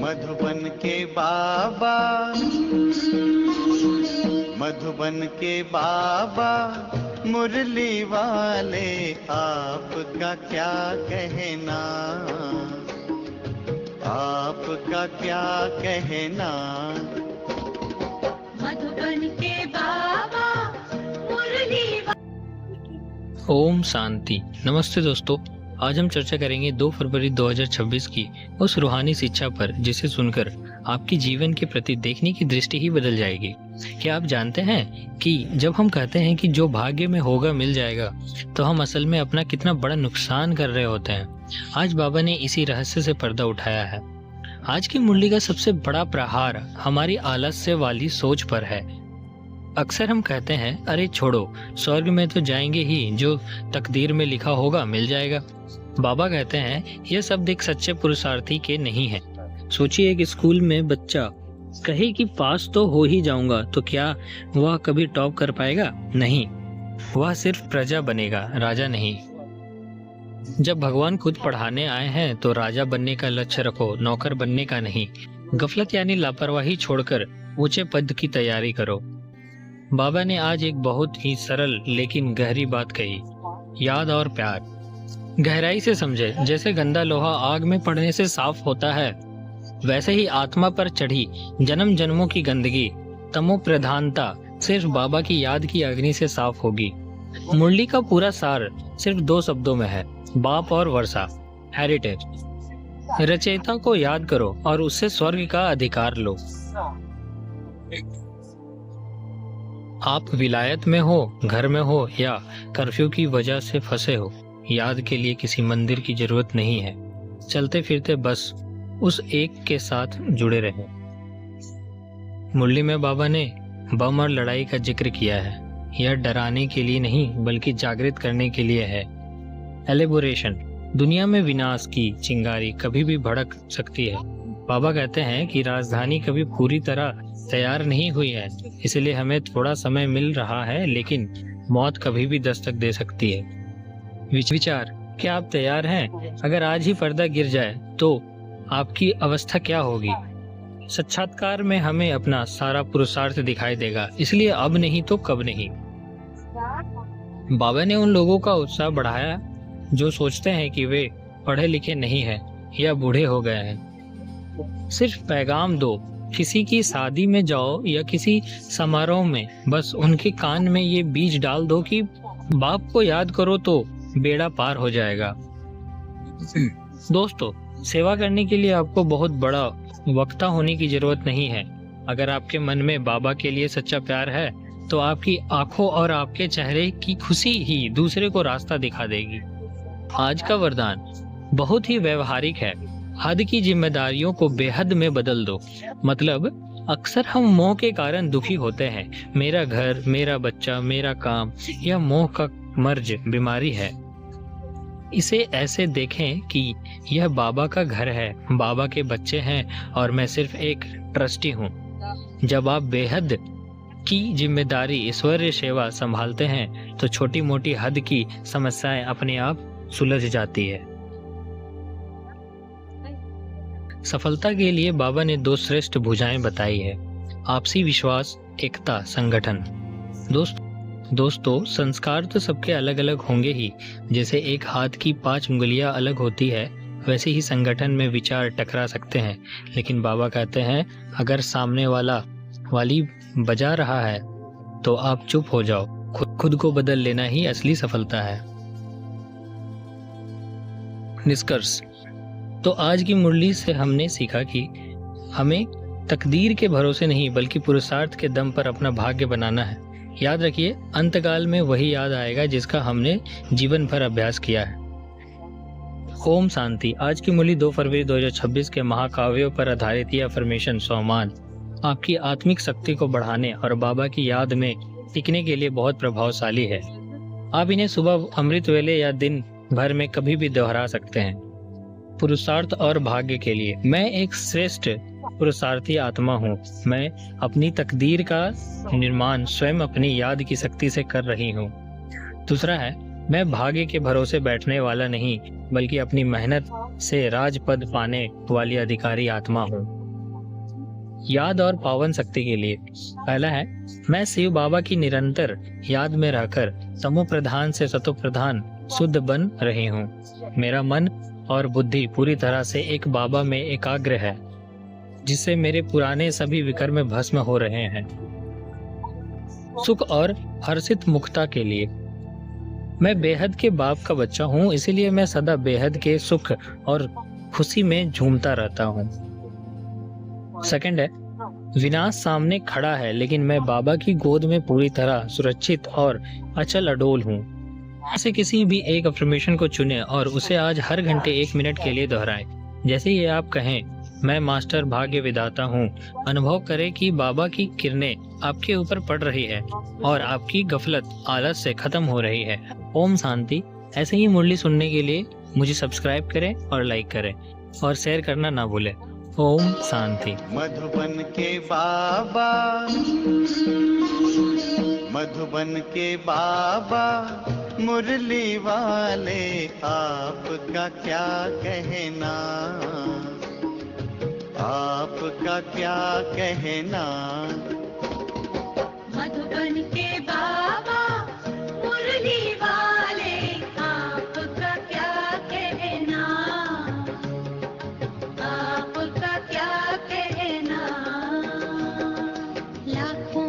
मधुबन के बाबा, मधुबन के बाबा मुरली वाले, आपका क्या कहना, आपका क्या कहना। मधुबन के बाबा मुरली। ओम शांति। नमस्ते दोस्तों, आज हम चर्चा करेंगे 2 फरवरी 2026 की उस रूहानी शिक्षा पर जिसे सुनकर आपकी जीवन के प्रति देखने की दृष्टि ही बदल जाएगी। क्या आप जानते हैं कि जब हम कहते हैं कि जो भाग्य में होगा मिल जाएगा, तो हम असल में अपना कितना बड़ा नुकसान कर रहे होते हैं। आज बाबा ने इसी रहस्य से पर्दा उठाया है। आज की मुरली का सबसे बड़ा प्रहार हमारी आलस्य वाली सोच पर है। अक्सर हम कहते हैं, अरे छोड़ो, स्वर्ग में तो जाएंगे ही, जो तकदीर में लिखा होगा मिल जाएगा। बाबा कहते हैं यह शब्द एक सच्चे पुरुषार्थी के नहीं है। सोचिए, एक स्कूल में बच्चा कहे कि पास तो हो ही जाऊंगा, तो क्या वह कभी टॉप कर पाएगा? नहीं, वह सिर्फ प्रजा बनेगा, राजा नहीं। जब भगवान खुद पढ़ाने आए हैं तो राजा बनने का लक्ष्य रखो, नौकर बनने का नहीं। गफलत यानी लापरवाही छोड़कर ऊंचे पद की तैयारी करो। बाबा ने आज एक बहुत ही सरल लेकिन गहरी बात कही, याद और प्यार। गहराई से समझे। जैसे गंदा लोहा आग में पड़ने से साफ होता है, वैसे ही आत्मा पर चढ़ी जन्म जन्मों की गंदगी, तमो प्रधानता सिर्फ बाबा की याद की अग्नि से साफ होगी। मुरली का पूरा सार सिर्फ 2 शब्दों में है, बाप और वर्षा, हेरिटेज। रचयिता को याद करो और उससे स्वर्ग का अधिकार लो। आप विलायत में हो, घर में हो या कर्फ्यू की वजह से फंसे हो, याद के लिए किसी मंदिर की जरूरत नहीं है। चलते फिरते बस उस एक के साथ जुड़े रहे। मुरली में बाबा ने बम और लड़ाई का जिक्र किया है। यह डराने के लिए नहीं बल्कि जागृत करने के लिए है। एलेबोरेशन। दुनिया में विनाश की चिंगारी कभी भी भड़क सकती है। बाबा कहते हैं कि राजधानी कभी पूरी तरह तैयार नहीं हुई है, इसलिए हमें थोड़ा समय मिल रहा है, लेकिन मौत कभी भी दस्तक दे सकती है। विचार, क्या आप तैयार हैं? अगर आज ही पर्दा गिर जाए तो आपकी अवस्था क्या होगी? साक्षात्कार में हमें अपना सारा पुरुषार्थ दिखाई देगा, इसलिए अब नहीं तो कब नहीं। बाबा ने उन लोगों का उत्साह बढ़ाया जो सोचते हैं कि वे पढ़े लिखे नहीं हैं या बूढ़े हो गए हैं। सिर्फ पैगाम दो, किसी की शादी में जाओ या किसी समारोह में, बस उनके कान में ये बीज डाल दो कि बाप को याद करो तो बेड़ा पार हो जाएगा। दोस्तों, सेवा करने के लिए आपको बहुत बड़ा वक्ता होने की जरूरत नहीं है। अगर आपके मन में बाबा के लिए सच्चा प्यार है तो आपकी आंखों और आपके चेहरे की खुशी ही दूसरे को रास्ता दिखा देगी। आज का वरदान बहुत ही व्यवहारिक है। हद की जिम्मेदारियों को बेहद में बदल दो। मतलब, अक्सर हम मोह के कारण दुखी होते हैं। मेरा घर, मेरा बच्चा, मेरा काम, यह मोह का मर्ज बीमारी है। इसे ऐसे देखें कि यह बाबा का घर है, बाबा के बच्चे हैं और मैं सिर्फ एक ट्रस्टी हूँ। जब आप बेहद की जिम्मेदारी, ईश्वरीय सेवा संभालते हैं तो छोटी मोटी हद की समस्याएं अपने आप सुलझ जाती है। सफलता के लिए बाबा ने 2 श्रेष्ठ भुजाएं बताई है, आपसी विश्वास, एकता, संगठन। दोस्तों, संस्कार तो सबके अलग अलग होंगे ही। जैसे एक हाथ की 5 उंगलियां अलग होती है, वैसे ही संगठन में विचार टकरा सकते हैं। लेकिन बाबा कहते हैं, अगर सामने वाली बजा रहा है तो आप चुप हो जाओ। खुद को बदल लेना ही असली सफलता है। निष्कर्ष। तो आज की मुरली से हमने सीखा कि हमें तकदीर के भरोसे नहीं बल्कि पुरुषार्थ के दम पर अपना भाग्य बनाना है। याद रखिए, अंतकाल में वही याद आएगा जिसका हमने जीवन भर अभ्यास किया है। ओम शांति। आज की मुरली 2 फरवरी 2026 के महाकाव्यों पर आधारित यह अफर्मेशन सोमान आपकी आत्मिक शक्ति को बढ़ाने और बाबा की याद में टिकने के लिए बहुत प्रभावशाली है। आप इन्हें सुबह अमृत वेले या दिन भर में कभी भी दोहरा सकते हैं। पुरुषार्थ और भाग्य के लिए। मैं एक श्रेष्ठ पुरुषार्थी आत्मा हूँ। मैं अपनी तकदीर का निर्माण स्वयं अपनी याद की शक्ति से कर रही हूँ। दूसरा है, मैं भाग्य के भरोसे बैठने वाला नहीं, बल्कि अपनी मेहनत से राजपद पाने वाली अधिकारी आत्मा हूँ। याद और पावन शक्ति के लिए पहला है, मैं शिव बाबा की निरंतर याद में रहकर तमो प्रधान से सतो प्रधान शुद्ध बन रही हूँ। मेरा मन और बुद्धि पूरी तरह से एक बाबा में एकाग्र है, जिससे मेरे पुराने सभी विकर्म भस्म हो रहे हैं। सुख और हर्षित मुक्ता के लिए मैं बेहद के बाप का बच्चा हूँ, इसीलिए मैं सदा बेहद के सुख और खुशी में झूमता रहता हूँ। सेकंड है, विनाश सामने खड़ा है, लेकिन मैं बाबा की गोद में पूरी तरह सुरक्षित और अचल अडोल हूँ। ऐसे किसी भी एक अफर्मेशन को चुने और उसे आज हर घंटे 1 मिनट के लिए दोहराएं। जैसे ही आप कहें, मैं मास्टर भाग्य विधाता हूँ, अनुभव करें कि बाबा की किरणें आपके ऊपर पड़ रही है और आपकी गफलत आलस से खत्म हो रही है। ओम शांति। ऐसे ही मुरली सुनने के लिए मुझे सब्सक्राइब करें और लाइक करें और शेयर करना ना भूलें। ओम शांति। मधुबन के बाबा, मधुबन के बाबा मुरली वाले, आपका क्या कहना, आपका क्या कहना। मधुबन के बाबा मुरली वाले, आपका क्या कहना, आपका क्या कहना। लाखों